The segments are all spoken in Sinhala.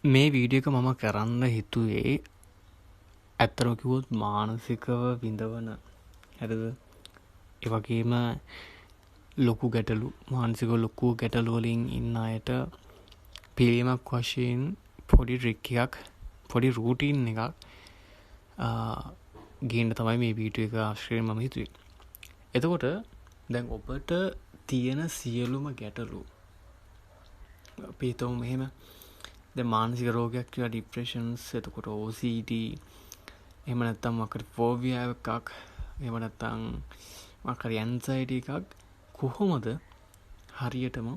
මේ වීඩියෝ එක මම කරන්න හිතුවේ ඇත්තටම කිව්වොත් මානසිකව විඳවන හරිද ඒ වගේම ලොකු ගැටලු මානසික ලොකු ගැටලු වලින් ඉන්න අයට පිළියමක් වශයෙන් පොඩි ට්‍රික් එකක් පොඩි රූටින් එකක් ගේන්න තමයි මේ වීඩියෝ එක ආශ්‍රයෙන් මම හිතුවේ. එතකොට දැන් ඔබට තියෙන සියලුම ගැටලු අපි හිතමු මෙහෙම දැන් මානසික රෝගයක් කියලා ડિප්‍රෙෂන්ස් එතකොට OCD එහෙම නැත්නම් මොකක්ද ෆෝබියා එකක් එහෙම නැත්නම් මොකක් හරි ඇන්සයිටි එකක් කොහොමද හරියටම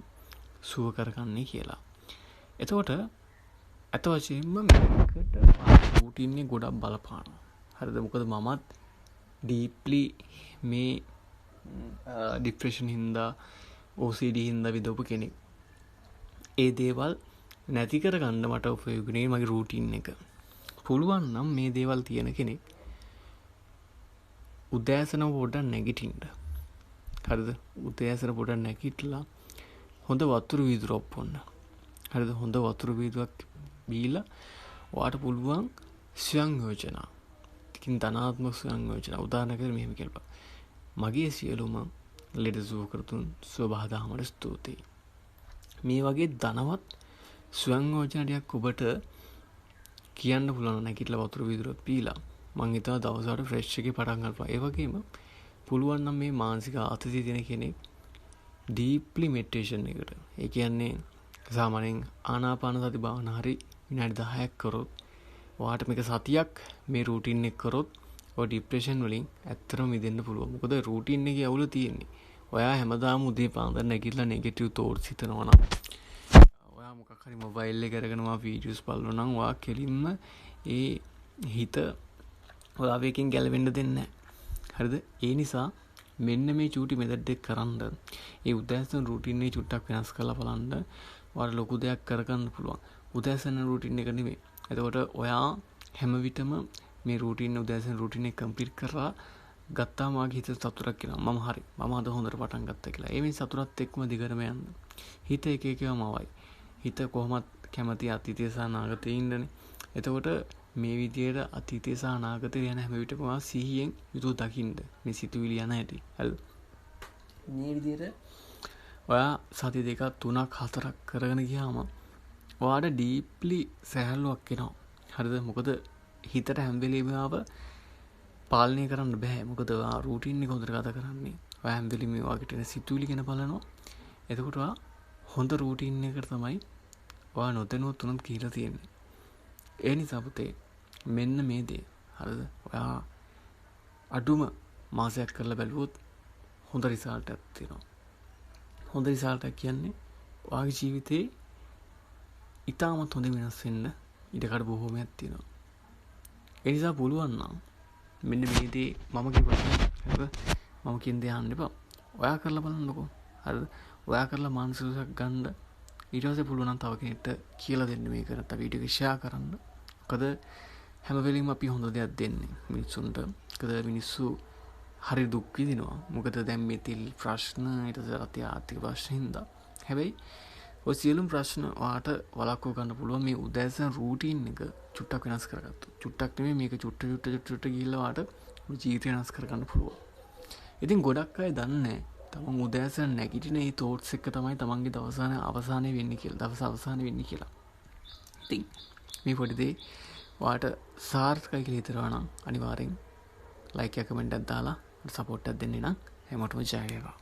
සුව කරගන්නේ කියලා. එතකොට අත වශයෙන්ම මේකට රූටින් එක ගොඩක් බලපානවා. හරිද? මොකද මමත් ඩීප්ලි මේ ડિප්‍රෙෂන් හින්දා OCD හින්දා විඳපු කෙනෙක්. ඒ දේවල් නැති කරගන්න මට උපයෝගුනේ මගේ රූටින් එක. පුළුවන් නම් මේ දේවල් තියෙන කෙනෙක් උදෑසන පොඩ්ඩක් නැගිටින්න. හරිද? උදෑසන පොඩ්ඩක් නැගිටලා හොඳ වතුර වීදුරක් බොන්න. හරිද? හොඳ වතුර වීදුරක් බීලා ඔයාට පුළුවන් ස්වයංයෝජනා. ටිකින් ධනාත්මක ස්වයංයෝජනා උදාහරණයක් මෙහෙම කියනවා. මගේ සියලුම ලෙඩ සුව කරතුන් සුවභාදහමට ස්තුතියි. මේ වගේ ධනවත් ස්වයංයෝජනා ටිකක් ඔබට කියන්න පුළුවන් නැගිටලා වතුර වීදුරක් පීලා මං හිතා දවසට ෆ්‍රෙෂ් එකේ පටන් ගන්නවා. ඒ වගේම පුළුවන් නම් මේ මානසික ආතතිය තියෙන කෙනෙක් ඩීප්ලි මෙඩිටේෂන් එකට. ඒ කියන්නේ සාමාන්‍යයෙන් ආනාපාන සති භාවනා හරි විනාඩි 10ක් කරොත් ඔයාට මේක සතියක් මේ රූටින් එක කරොත් ඔය ડિප්‍රෙෂන් වලින් ඇත්තටම මිදෙන්න පුළුවන්. මොකද රූටින් එකේ අවුල තියෙන්නේ. ඔයා හැමදාම උදේ පාන්දර නැගිටලා නෙගටිව් තෝට්ස් හිතනවා නම් ඔයා මොකක් හරි මොබයිල් එක අරගෙන වීඩියෝස් බලනවා නම් ඔයා කෙලින්ම ඒ හිත ඔයාව එකෙන් ගැලවෙන්න දෙන්නේ නැහැ. හරිද? ඒ නිසා මෙන්න මේ චූටි මෙතඩ් එක කරන්ද ඒ උදෑසන රූටින් එක චුට්ටක් වෙනස් කරලා බලන්න ඔයාලට ලොකු දෙයක් කරගන්න පුළුවන්. උදෑසන රූටින් එක නෙමෙයි. එතකොට ඔයා හැම විටම මේ රූටින් උදෑසන රූටින් එක කම්ප්ලීට් කරලා ගත්තාම ආගේ හිත සතුටක් එනවා. මම හරි. මම අද හොඳට පටන් ගත්තා කියලා. ඒ මේ සතුටත් එක්කම දිගටම යන්න. හිත එක එකවම අවයි. හිත කොහොමත් කැමති අතීතය සහ අනාගතේ ඉන්නනේ. එතකොට මේ විදියට අතීතය සහ අනාගතේ යන හැම විටම සිහියෙන් යුතුව දකින්න. මේ සිතුවිලි යන හැටි. හරිද? මේ විදියට ඔයා සති දෙකක් තුනක් හතරක් කරගෙන ගියාම ඔයාට ඩීප්ලි සැහැල්ලුවක් එනවා. හරිද? මොකද හිතට හැම වෙලේම ආව පාලනය කරන්න බෑ. මොකද ඔයා රූටින් එක හොඳට ගත කරන්නේ. ඔයා හැම වෙලේම ඔයාට එන සිතුවිලි ගැන බලනවා. එතකොට ඔයා හොඳ රූටින් එකකට තමයි ඔයා නොදැනුවත් උනත් කියලා තියෙන්නේ. ඒ නිසා පුතේ මෙන්න මේ දේ. හරිද? ඔයා අඩුම මාසයක් කරලා බැලුවොත් හොඳ රිසල්ට් එකක් තියෙනවා. හොඳ රිසල්ට් එක කියන්නේ ඔයාගේ ජීවිතේ ඉතාමත් හොඳ වෙනස් වෙන්න ඉඩකඩ බොහෝමයක් තියෙනවා. ඒ නිසා පුළුවන් නම් මෙන්න මේ දේ මම කිව්වා. මම කියන දේ අහන්න එපා. ඔයා කරලා බලන්නකෝ. හරිද? ඔයා කරලා මානසික සුවයක් ගන්න ඊට පස්සේ පුළුවන් නම් තව කෙනෙක්ට කියලා දෙන්න මේක නැත්නම් වීඩියෝ එක ෂෙයා කරන්න. මොකද හැම වෙලෙම අපි හොඳ දෙයක් දෙන්නේ මිනිස්සුන්ට. මොකද මිනිස්සු හරි දුක් විඳිනවා. මොකද දැන් මේ තිල් ප්‍රශ්න ඊට පස්සේ ආර්ථික ප්‍රශ්න හින්දා. හැබැයි ඔය සියලුම ප්‍රශ්න ඔයාට වළක්ව ගන්න පුළුවන් මේ උදෑසන රූටින් එක චුට්ටක් වෙනස් කරගත්තොත්. චුට්ටක් නෙමෙයි මේක චුට්ට ගිහිල්ලා ඔයාට ජීවිතය වෙනස් කරගන්න පුළුවන්. ඉතින් ගොඩක් අය දන්නේ තමන් උදෑසන නැගිටින මේ තෝට්ස් එක තමයි තමන්ගේ අවසානයේ වෙන්නේ කියලා. දවස අවසානයේ වෙන්නේ කියලා. ඉතින් මේ පොඩි දේ ඔයාට සාර්ථකයි කියලා හිතනවා නම් අනිවාර්යෙන් ලයික් එක කමෙන්ට් එකක් දාලා සපෝට් එකක් දෙන්න නම් හැමෝටම ජය වේවා.